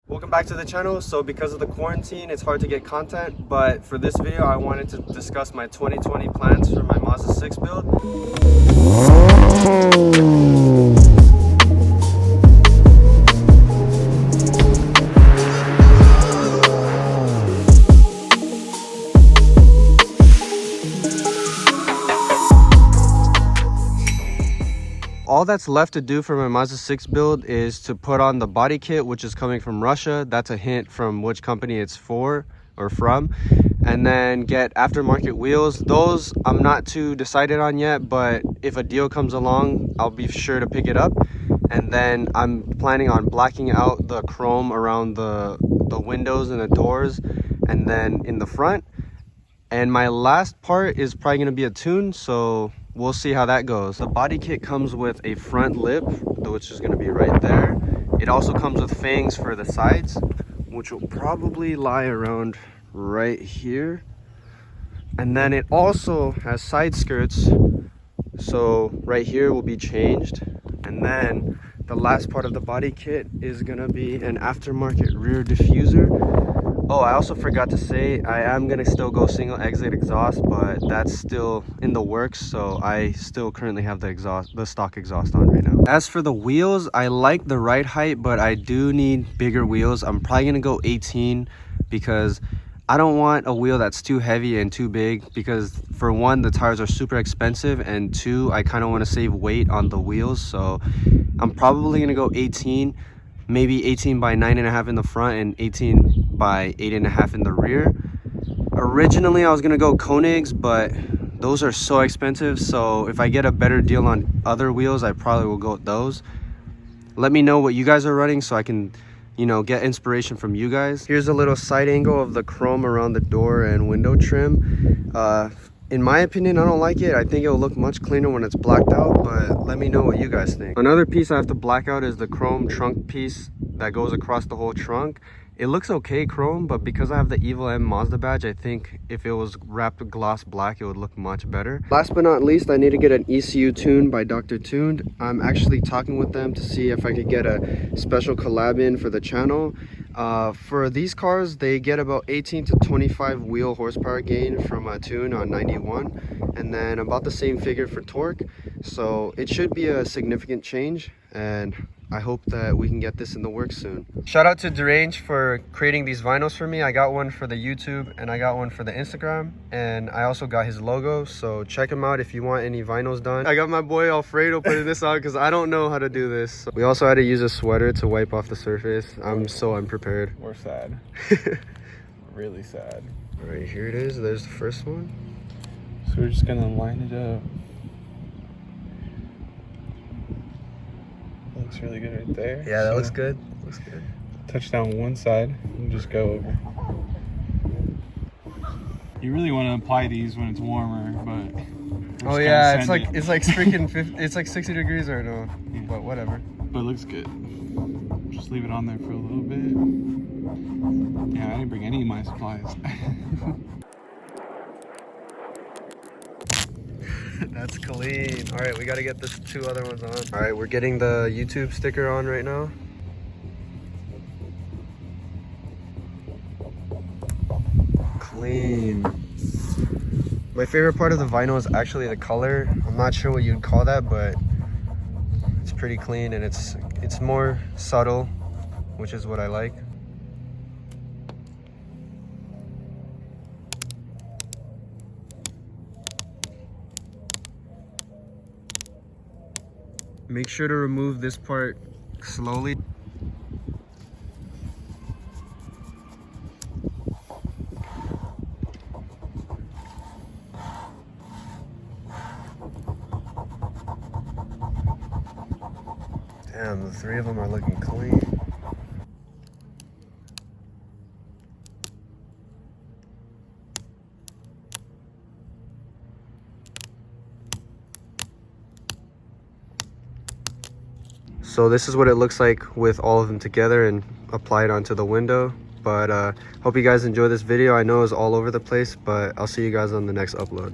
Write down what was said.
Welcome back to the channel. So because of the quarantine, it's hard to get content, but for this video I wanted to discuss my 2020 plans for my Mazda 6 build. All that's left to do for my Mazda 6 build is to put on the body kit, which is coming from Russia. That's a hint from which company it's for or from. And then get aftermarket wheels. Those I'm not too decided on yet, but if a deal comes along, I'll be sure to pick it up. And then I'm planning on blacking out the chrome around the windows and the doors, and then in the front. And my last part is probably going to be a tune, so we'll see how that goes. The body kit comes with a front lip, which is going to be right there. It also comes with fangs for the sides, which will probably lie around right here. And then it also has side skirts, so right here will be changed. And then the last part of the body kit is going to be an aftermarket rear diffuser. Oh, I also forgot to say, I am going to still go single exit exhaust, but that's still in the works, so I still currently have the stock exhaust on right now. As for the wheels, I like the ride height, but I do need bigger wheels. I'm probably going to go 18 because I don't want a wheel that's too heavy and too big, because for one, the tires are super expensive, and two, I kind of want to save weight on the wheels, so I'm probably going to go 18. Maybe 18 by 9.5 in the front and 18 by 8.5 in the rear. Originally I was gonna go Koenigs, but those are so expensive, so if I get a better deal on other wheels, I probably will go with those. Let me know what you guys are running so I can, you know, get inspiration from you guys. Here's a little side angle of the chrome around the door and window trim. In my opinion, I don't like it. I think it'll look much cleaner when it's blacked out, but let me know what you guys think. Another piece I have to black out is the chrome trunk piece that goes across the whole trunk. It looks okay chrome, but because I have the Evil M Mazda badge, I think if it was wrapped with gloss black, it would look much better. Last but not least, I need to get an ECU Tune by DrTuned. I'm actually talking with them to see if I could get a special collab in for the channel. For these cars, they get about 18 to 25 wheel horsepower gain from a tune on 91, and then about the same figure for torque. So it should be a significant change, and I hope that we can get this in the works soon. Shout out to DrTuned for creating these vinyls for me. I got one for the YouTube and I got one for the Instagram, and I also got his logo, so check him out if you want any vinyls done. I got my boy Alfredo putting this on because I don't know how to do this. We also had to use a sweater to wipe off the surface. I'm so unprepared. We're sad. Really sad. All right, here it is. There's the first one. So we're just gonna line it up. Looks really good right there. Yeah, that looks good. Looks good. Touch down one side and just go over. You really want to apply these when it's warmer, but oh yeah, it's like freaking 50, it's like 60 degrees right now. Yeah. But whatever. But it looks good. Just leave it on there for a little bit. Yeah, I didn't bring any of my supplies. That's clean. All right, we got to get the two other ones on. All right, we're getting the YouTube sticker on right now. Clean. My favorite part of the vinyl is actually the color. I'm not sure what you'd call that, but it's pretty clean, and it's more subtle, which is what I like. Make sure to remove this part slowly. Damn, the three of them are looking clean. So this is what it looks like with all of them together and applied onto the window. But hope you guys enjoy this video. I know it's all over the place, but I'll see you guys on the next upload.